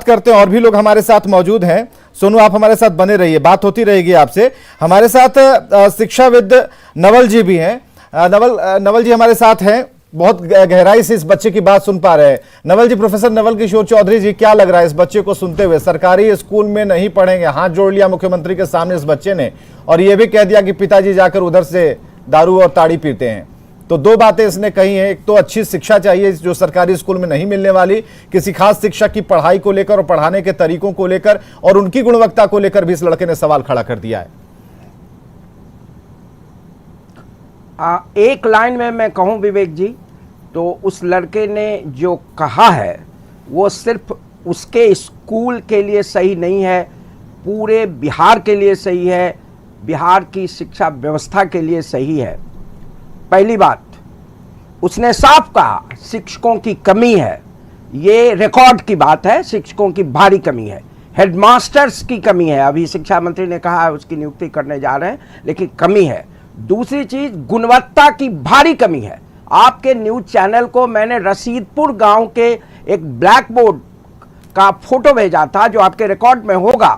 करते हैं, और भी लोग हमारे साथ मौजूद हैं। सोनू, आप हमारे साथ बने रहिए, बात होती रहेगी आपसे। हमारे साथ शिक्षाविद नवल जी भी हैं। नवल जी हमारे साथ हैं, बहुत गहराई से इस बच्चे की बात सुन पा रहे हैं। नवल जी, प्रोफेसर नवल किशोर चौधरी जी, क्या लग रहा है इस बच्चे को सुनते हुए? सरकारी स्कूल में नहीं पढ़ेंगे, हाथ जोड़ लिया मुख्यमंत्री के सामने इस बच्चे ने, और यह भी कह दिया कि पिताजी जाकर उधर से दारू और ताड़ी पीते हैं। तो दो बातें इसने कही हैं, एक तो अच्छी शिक्षा चाहिए जो सरकारी स्कूल में नहीं मिलने वाली, किसी खास शिक्षक की पढ़ाई को लेकर और पढ़ाने के तरीकों को लेकर और उनकी गुणवत्ता को लेकर भी इस लड़के ने सवाल खड़ा कर दिया है। एक लाइन में मैं कहूं विवेक जी, तो उस लड़के ने जो कहा है वो सिर्फ उसके स्कूल के लिए सही नहीं है, पूरे बिहार के लिए सही है, बिहार की शिक्षा व्यवस्था के लिए सही है। पहली बात, उसने साफ कहा शिक्षकों की कमी है, ये रिकॉर्ड की बात है, शिक्षकों की भारी कमी है, हेडमास्टर्स की कमी है। अभी शिक्षा मंत्री ने कहा है उसकी नियुक्ति करने जा रहे हैं, लेकिन कमी है। दूसरी चीज, गुणवत्ता की भारी कमी है। आपके न्यूज चैनल को मैंने रसीदपुर गांव के एक ब्लैक बोर्ड का फोटो भेजा था जो आपके रिकॉर्ड में होगा,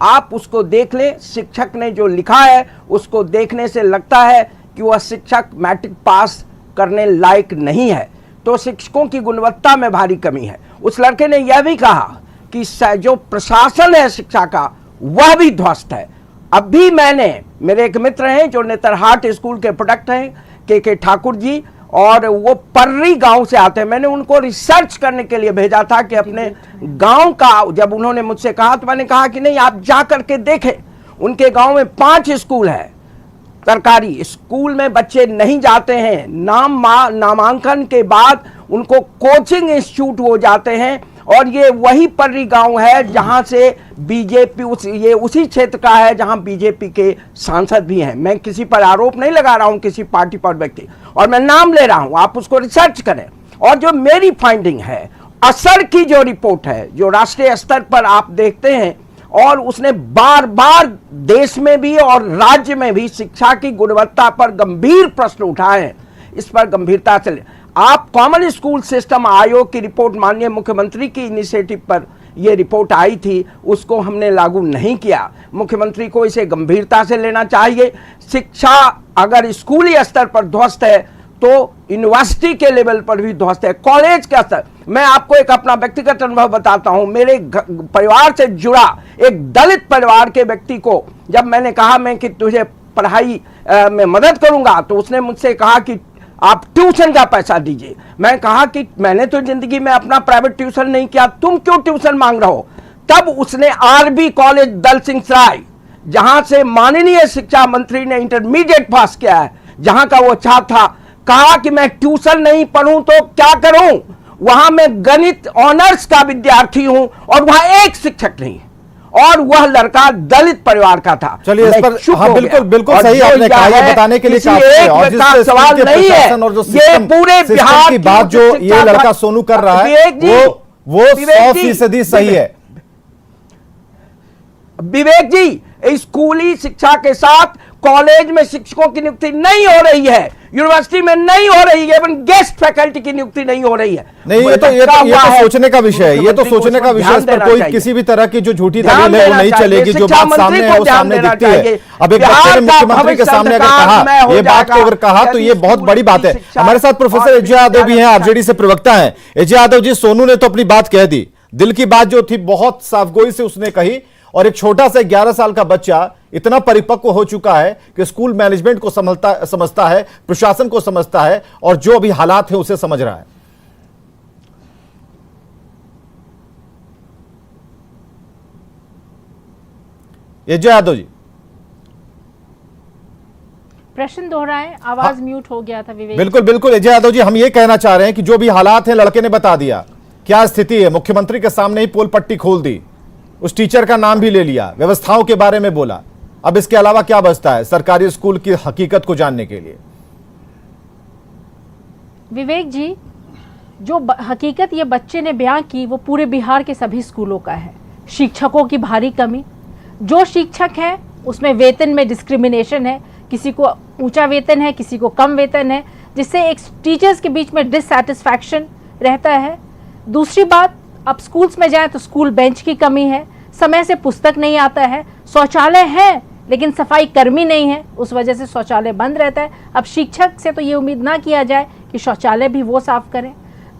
आप उसको देख ले। शिक्षक ने जो लिखा है उसको देखने से लगता है कि वह शिक्षक मैट्रिक पास करने लायक नहीं है। तो शिक्षकों की गुणवत्ता में भारी कमी है। उस लड़के ने यह भी कहा कि जो प्रशासन है शिक्षा का वह भी ध्वस्त है। अभी मेरे एक मित्र हैं जो नेतरहाट स्कूल के प्रोडक्ट हैं, के ठाकुर जी, और वो पर्री गांव से आते हैं। मैंने उनको रिसर्च करने के लिए भेजा था कि अपने गांव का, जब उन्होंने मुझसे कहा तो मैंने कहा कि नहीं, आप जा करके देखें। उनके गांव में 5 स्कूल है सरकारी, स्कूल में बच्चे नहीं जाते हैं। नामांकन के बाद उनको कोचिंग इंस्टीट्यूट हो जाते हैं, और ये वही पर्री गांव है जहां से बीजेपी, ये उसी क्षेत्र का है जहां बीजेपी के सांसद भी हैं। मैं किसी पर आरोप नहीं लगा रहा हूं, किसी पार्टी पर व्यक्ति, और मैं नाम ले रहा हूं, आप उसको रिसर्च करें। और जो मेरी फाइंडिंग है, असर की जो रिपोर्ट है, जो राष्ट्रीय स्तर पर आप देखते हैं, और उसने बार बार देश में भी और राज्य में भी शिक्षा की गुणवत्ता पर गंभीर प्रश्न उठाए हैं। इस पर गंभीरता से आप कॉमन स्कूल सिस्टम आयोग की रिपोर्ट, माननीय मुख्यमंत्री की इनिशिएटिव पर यह रिपोर्ट आई थी, उसको हमने लागू नहीं किया। मुख्यमंत्री को इसे गंभीरता से लेना चाहिए। शिक्षा अगर स्कूली स्तर पर ध्वस्त है तो यूनिवर्सिटी के लेवल पर भी ध्वस्त है, कॉलेज का स्तर। मैं आपको एक अपना व्यक्तिगत अनुभव बताता हूं। मेरे परिवार से जुड़ा एक दलित परिवार के व्यक्ति को जब मैंने कहा मैं कि तुझे पढ़ाई में मदद करूंगा, तो उसने मुझसे कहा कि आप ट्यूशन का पैसा दीजिए। मैं कहा कि मैंने तो जिंदगी में अपना प्राइवेट ट्यूशन नहीं किया, तुम क्यों ट्यूशन मांग रहे हो? तब उसने आरबी कॉलेज दल सिंह सराय, जहां से माननीय शिक्षा मंत्री ने इंटरमीडिएट पास किया है, जहां का वो छात्र था, कहा कि मैं ट्यूशन नहीं पढ़ूं तो क्या करूं? वहां मैं गणित ऑनर्स का विद्यार्थी हूं और वहां एक शिक्षक नहीं, और वह लड़का दलित परिवार का था। चलिए इस पर, हाँ, बिल्कुल सही आपने कहा, ये बताने के लिए सवाल नहीं है, ये पूरे बिहार की बात जो ये लड़का सोनू कर रहा है वो 100% सही है। विवेक जी, स्कूली शिक्षा के साथ कॉलेज में शिक्षकों की नियुक्ति नहीं हो रही है, यूनिवर्सिटी में नहीं हो रही है, इवन गेस्ट फैकल्टी की नियुक्ति नहीं हो रही है। नहीं, ये तो सोचने का विषय है, ये तो सोचने का विषय। इस पर कोई किसी भी तरह की जो झूठी दलील है वो नहीं चलेगी। जो बात सामने है वो सामने दिखती है। अब एक बच्चे ने मुख्यमंत्री के सामने अगर कहा, ये बात को अगर कहा तो ये बहुत बड़ी बात है। हमारे साथ प्रोफेसर अजय यादव भी हैं, आरजेडी से प्रवक्ता हैं। अजय यादव जी, सोनू ने तो अपनी बात कह दी, दिल की बात जो थी बहुत साफगोई से उसने कही, और एक छोटा सा 11 साल का बच्चा इतना परिपक्व हो चुका है कि स्कूल मैनेजमेंट को समझता है, प्रशासन को समझता है, और जो अभी हालात है उसे समझ रहा है। अजय यादव जी, प्रश्न दोहराएं, आवाज म्यूट हो गया था विवेक। बिल्कुल अजय यादव जी, हम ये कहना चाह रहे हैं कि जो भी हालात हैं लड़के ने बता दिया, क्या स्थिति है, मुख्यमंत्री के सामने ही पोल पट्टी खोल दी, उस टीचर का नाम भी ले लिया, व्यवस्थाओं के बारे में बोला। अब इसके अलावा क्या बचता है सरकारी स्कूल की हकीकत को जानने के लिए? विवेक जी, जो हकीकत ये बच्चे ने बयां की वो पूरे बिहार के सभी स्कूलों का है। शिक्षकों की भारी कमी, जो शिक्षक है उसमें वेतन में डिस्क्रिमिनेशन है, किसी को ऊंचा वेतन है, किसी को कम वेतन है, जिससे एक टीचर्स के बीच में डिससैटिस्फैक्शन रहता है। दूसरी बात, अब स्कूल्स में जाए तो स्कूल बेंच की कमी है, समय से पुस्तक नहीं आता है, शौचालय है लेकिन सफाई कर्मी नहीं है, उस वजह से शौचालय बंद रहता है। अब शिक्षक से तो ये उम्मीद ना किया जाए कि शौचालय भी वो साफ करें।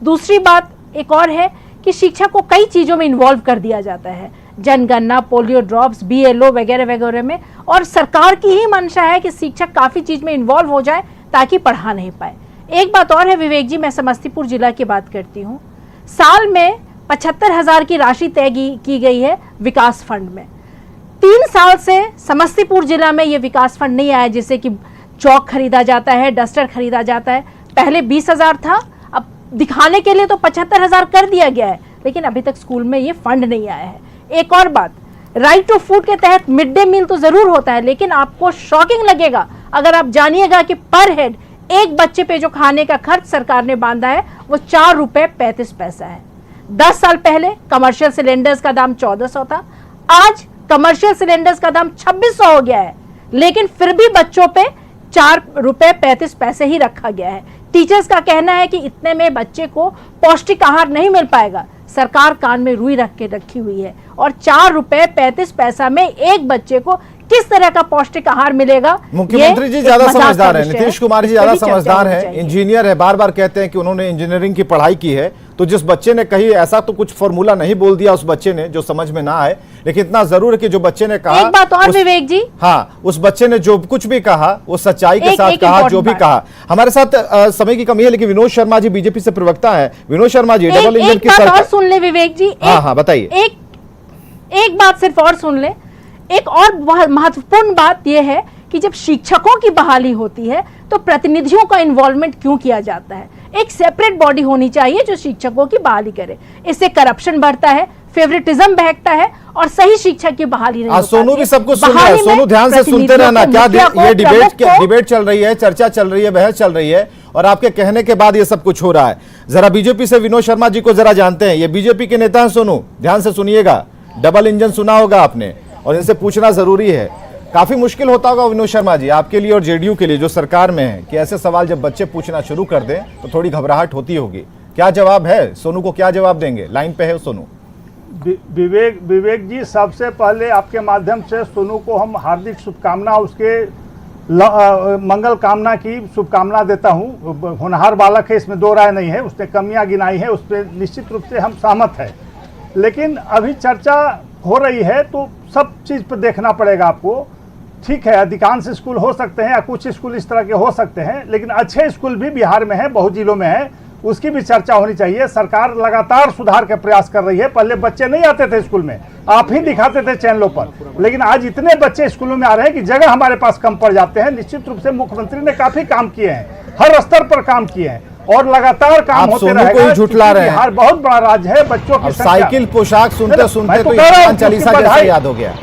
दूसरी बात एक और है कि शिक्षक को कई चीज़ों में इन्वॉल्व कर दिया जाता है, जनगणना, पोलियो ड्रॉप्स, BLO वगैरह वगैरह में, और सरकार की ही मंशा है कि शिक्षक काफ़ी चीज़ में इन्वॉल्व हो जाए ताकि पढ़ा नहीं पाए। एक बात और है विवेक जी, मैं समस्तीपुर जिला की बात करती हूँ। साल में 75,000 की राशि तय की गई है विकास फंड में। 3 साल से समस्तीपुर जिला में ये विकास फंड नहीं आया, जिससे कि चौक खरीदा जाता है, डस्टर खरीदा जाता है। पहले 20,000 था, अब दिखाने के लिए तो 75,000 कर दिया गया है, लेकिन अभी तक स्कूल में ये फंड नहीं आया है। एक और बात, राइट टू फूड के तहत मिड डे मील तो जरूर होता है, लेकिन आपको शॉकिंग लगेगा अगर आप जानिएगा कि पर हेड एक बच्चे पे जो खाने का खर्च सरकार ने बांधा है वो 4 रुपए 35 पैसा है। 10 साल पहले कमर्शियल सिलेंडर्स का दाम 1400 था, आज कमर्शियल सिलेंडर्स का दाम 2600 हो गया है, लेकिन फिर भी बच्चों पे 4 रुपए 35 पैसे ही रखा गया है। टीचर्स का कहना है कि इतने में बच्चे को पौष्टिक आहार नहीं मिल पाएगा। सरकार कान में रुई रख के रखी हुई है, और 4 रुपए 35 पैसा में एक बच्चे को किस तरह का पौष्टिक आहार मिलेगा। मुख्यमंत्री जी ज्यादा समझदार है, नीतीश कुमार जी ज्यादा समझदार है, इंजीनियर है, बार बार कहते हैं कि उन्होंने इंजीनियरिंग की पढ़ाई की है। तो जिस बच्चे ने कही, ऐसा तो कुछ फॉर्मूला नहीं बोल दिया उस बच्चे ने जो समझ में ना आए, लेकिन इतना जरूर है कि जो बच्चे ने कहा, एक बात और विवेक जी, हाँ, उस बच्चे ने जो कुछ भी कहा वो सच्चाई के साथ कहा, जो भी कहा। हमारे साथ समय की कमी है, लेकिन विनोद शर्मा जी बीजेपी से प्रवक्ता है। विनोद शर्मा जी, डबल इंजन की सरकार, और सुन ले विवेक जी, हाँ बताइए, एक बात सिर्फ और सुन ले। एक और महत्वपूर्ण बात यह है कि जब शिक्षकों की बहाली होती है तो प्रतिनिधियों का इन्वॉल्वमेंट क्यों किया जाता है? एक सेपरेट बॉडी होनी चाहिए जो शिक्षकों की बहाली करे। इससे करप्शन बढ़ता है, फेवरेटिज्म बहकता है और सही शिक्षक की बहाली नहीं। सोनू भी सबको सुन रहा है, सोनू ध्यान से सुनते रहना। क्या ये डिबेट चल रही है, चर्चा चल रही है, बहस चल रही है, और आपके कहने के बाद ये सब कुछ हो रहा है। जरा बीजेपी से विनोद शर्मा जी को जरा जानते हैं, ये बीजेपी के नेता हैं सोनू, ध्यान से सुनिएगा। डबल इंजन सुना होगा आपने, और इनसे पूछना जरूरी है। काफी मुश्किल होता होगा विनोद शर्मा जी आपके लिए और जेडीयू के लिए जो सरकार में है, कि ऐसे सवाल जब बच्चे पूछना शुरू कर दें तो थोड़ी घबराहट होती होगी। क्या जवाब है सोनू को, क्या जवाब देंगे? लाइन पे है सोनू। विवेक जी, सबसे पहले आपके माध्यम से सोनू को हम हार्दिक शुभकामना, उसके मंगल कामना की शुभकामना देता हूं। होनहार बालक है, इसमें दो राय नहीं है। उसने कमियां गिनाई है, उस पर निश्चित रूप से हम सहमत हैं। लेकिन अभी चर्चा हो रही है तो सब चीज़ पर देखना पड़ेगा आपको। ठीक है, अधिकांश स्कूल हो सकते हैं या कुछ स्कूल इस तरह के हो सकते हैं, लेकिन अच्छे स्कूल भी बिहार में है, बहुत जिलों में है, उसकी भी चर्चा होनी चाहिए। सरकार लगातार सुधार के प्रयास कर रही है। पहले बच्चे नहीं आते थे स्कूल में, आप ही दिखाते थे चैनलों पर, लेकिन आज इतने बच्चे स्कूलों में आ रहे हैं कि जगह हमारे पास कम पड़ जाते हैं। निश्चित रूप से मुख्यमंत्री ने काफी काम किए हैं, हर स्तर पर काम किए हैं, और लगातार काम होते रहेगा। झुठला रहे हैं, बिहार बहुत बड़ा राज्य है, बच्चों की साइकिल पोशाक सुनते सुनते तो हनुमान चालीसा जैसा याद हो गया।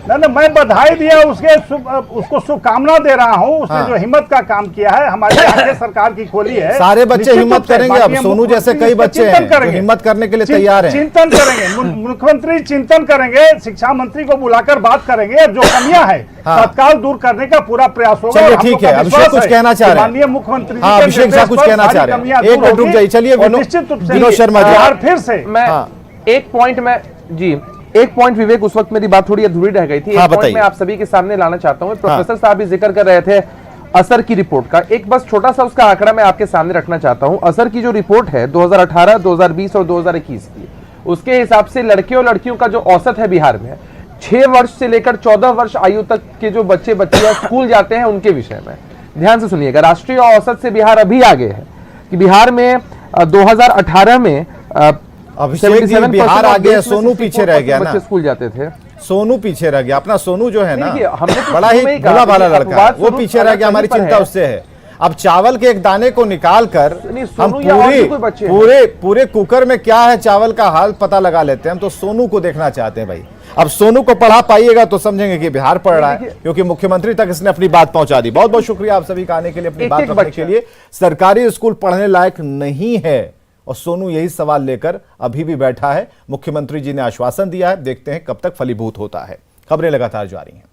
ना मैं बधाई दिया उसको शुभकामना दे रहा हूं। उसने जो हिम्मत का काम किया है, हमारी आगे सरकार की खोली है। सारे बच्चे हिम्मत करेंगे। अब सोनू जैसे कई बच्चे हैं जो हिम्मत करने के लिए तैयार हैं। चिंतन करेंगे, मुख्यमंत्री चिंतन करेंगे, शिक्षा मंत्री को बुलाकर बात करेंगे, जो कमियां हैं तत्काल दूर करने का पूरा प्रयास होगा। चलिए ठीक है, अभिषेक कुछ कहना चाह रहे हैं, माननीय मुख्यमंत्री। हाँ, अभिषेक साहब कुछ कहना चाह रहे हैं, एक मिनट रुक जाइए। चलिए विनोद शर्मा जी, फिर से मैं एक पॉइंट में जी एक पॉइंट विवेक, उस वक्त मेरी बात थोड़ी अधूरी रह गई थी। एक पॉइंट मैं आप सभी के सामने लाना चाहता हूं। प्रोफेसर साहब भी जिक्र कर रहे थे असर की रिपोर्ट का, एक बस छोटा सा उसका आंकड़ा मैं आपके सामने रखना चाहता हूं। असर की जो रिपोर्ट है 2018, 2020 और 2021 की, उसके हिसाब से लड़के और लड़कियों का जो औसत है बिहार में, 6 वर्ष से लेकर 14 वर्ष आयु तक के जो बच्चे बच्चियां स्कूल जाते हैं उनके विषय में ध्यान से सुनिएगा। राष्ट्रीय औसत से बिहार अभी आगे है कि बिहार में 2018 में अभिषेक जी बिहार आगे है, सोनू पीछे रह गया ना। स्कूल जाते थे, सोनू पीछे रह गया। अपना सोनू जो है ना, तो बड़ा ही भोला भाला लड़का है, वो पीछे रह गया। हमारी चिंता उससे है। अब चावल के एक दाने को निकाल कर हम पूरे कुकर में क्या है चावल का हाल पता लगा लेते हैं। हम तो सोनू को देखना चाहते हैं भाई। अब सोनू को पढ़ा पाइएगा तो समझेंगे कि बिहार पढ़ रहा है, क्योंकि मुख्यमंत्री तक इसने अपनी बात पहुंचा दी। बहुत बहुत शुक्रिया आप सभी का आने के लिए, अपनी बात रखने के लिए। सरकारी स्कूल पढ़ने लायक नहीं है, और सोनू यही सवाल लेकर अभी भी बैठा है। मुख्यमंत्री जी ने आश्वासन दिया है, देखते हैं कब तक फलीभूत होता है। खबरें लगातार जारी हैं।